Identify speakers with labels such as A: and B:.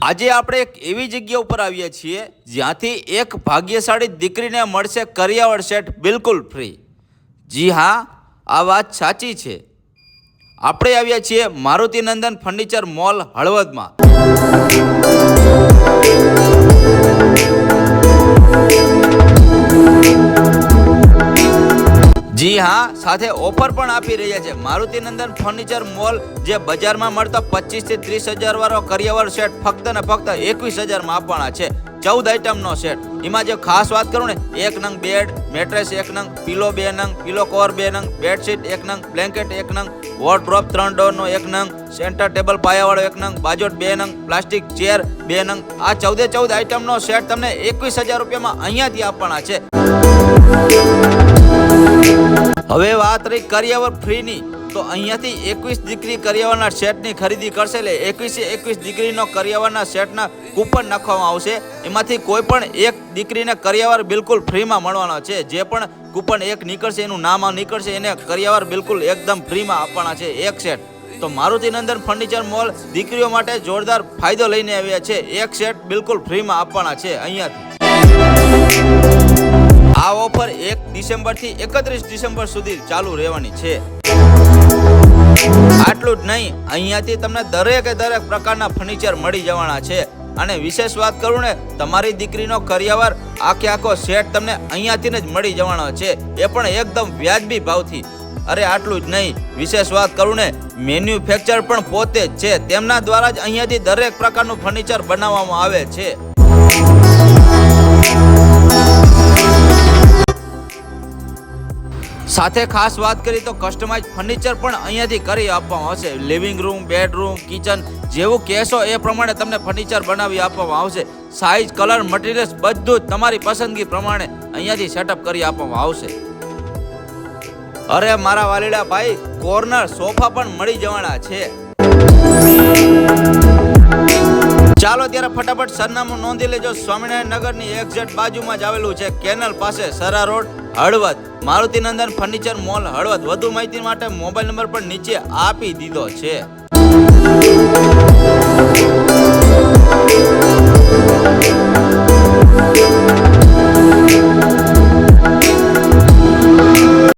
A: આજે આપણે એક એવી જગ્યા ઉપર આવ્યા છીએ જ્યાંથી એક ભાગ્યશાળી દીકરીને મળશે કરિયાવર સેટ બિલકુલ ફ્રી। જી હા, આ વાત સાચી છે। આપણે આવ્યા છીએ મારુતિનંદન ફર્નિચર મોલ હળવદમાં। જી હા, સાથે ઓફર પણ આપી રહ્યા છે। મારુતિનંદન ફર્નિચર મોલ જે બજારમાં મળતો 25 થી 30 હજાર વાળો કરિયાવર સેટ ફક્ત ને ફક્ત 21,000 માં આપવાના છે। 14 આઈટમનો સેટ। એમાં જે ખાસ વાત કરું ને, 1 નંગ બેડ, મેટ્રેસ 1 નંગ, પિલો 2 નંગ, પિલો કવર 2 નંગ, બેડશીટ 1 નંગ, બ્લેન્કેટ 1 નંગ, વોર્ડરોબ 3 ડોરનો 1 નંગ, સેન્ટર ટેબલ પાયાવાળો 1 નંગ, બાજોટ 2 નંગ, પ્લાસ્ટિક ચેર 2 નંગ। આ 14 આઈટમનો સેટ તમને 21,000 રૂપિયામાં અહીંયાથી આપવાના છે। હવે વાત રહી કરિયાવર ફ્રીની, તો અહીંયાથી 21 દીકરી કરિયાવરના સેટની ખરીદી કરશે એટલે 21 દીકરીનો કરિયાવરના સેટના કૂપન નાખવામાં આવશે। એમાંથી કોઈ પણ એક દીકરીને કરિયાવર બિલકુલ ફ્રીમાં મળવાનો છે। જે પણ કૂપન એક નીકળશે, એનું નામ નીકળશે, એને કરિયાવર બિલકુલ એકદમ ફ્રીમાં આપવાના છે એક સેટ। તો મારુતિનંદન ફર્નિચર મોલ દીકરીઓ માટે જોરદાર ફાયદો લઈને આવ્યા છે। એક સેટ બિલકુલ ફ્રીમાં આપવાના છે અહીંયાથી। આ ઓફર 1 ડિસેમ્બરથી 31 ડિસેમ્બર સુધી ચાલુ રહેવાની છે। આટલું જ નહીં, અહીંયાથી તમને દરેક પ્રકારના ફર્નિચર મળી જવાના છે। અને વિશેષ વાત કરું ને, તમારી દીકરીનો કરિયાવર આખો સેટ તમને અહીંયાથી જ મળી જવાનો છે, એ પણ એકદમ વ્યાજબી ભાવથી। અરે આટલું જ નહીં, વિશેષ વાત કરું ને, મેન્યુફેક્ચર પણ પોતે જ છે। તેમના દ્વારા જ અહીંયાથી દરેક પ્રકારનું ફર્નિચર બનાવવામાં આવે છે। સાથે ખાસ વાત કરી તો કસ્ટમાઇઝ ફર્નિચર પણ અહીંયાથી કરી આપવામાં આવશે। લિવિંગ રૂમ, બેડરૂમ, કિચન જેવું કહેશો એ પ્રમાણે તમને ફર્નિચર બનાવી આપવામાં આવશે। સાઇઝ, કલર, મટીરિયલ્સ બધું જ તમારી પસંદગી પ્રમાણે અહીંયાથી સેટઅપ કરી આપવામાં આવશે। અરે મારા વાલીડા ભાઈ, કોર્નર સોફા પણ મળી જવાના છે। ચાલો ત્યારે ફટાફટ સરનામું નોંધી લેજો। સ્વામિનારાયણ નગરની એક્ઝેક્ટ બાજુમાં જ આવેલું છે, કેનલ પાસે, Sara road, Halvad, Marutinandan furniture mall Halvad. વધુ માહિતી માટે મોબાઈલ નંબર પણ નીચે આપી દીધો છે।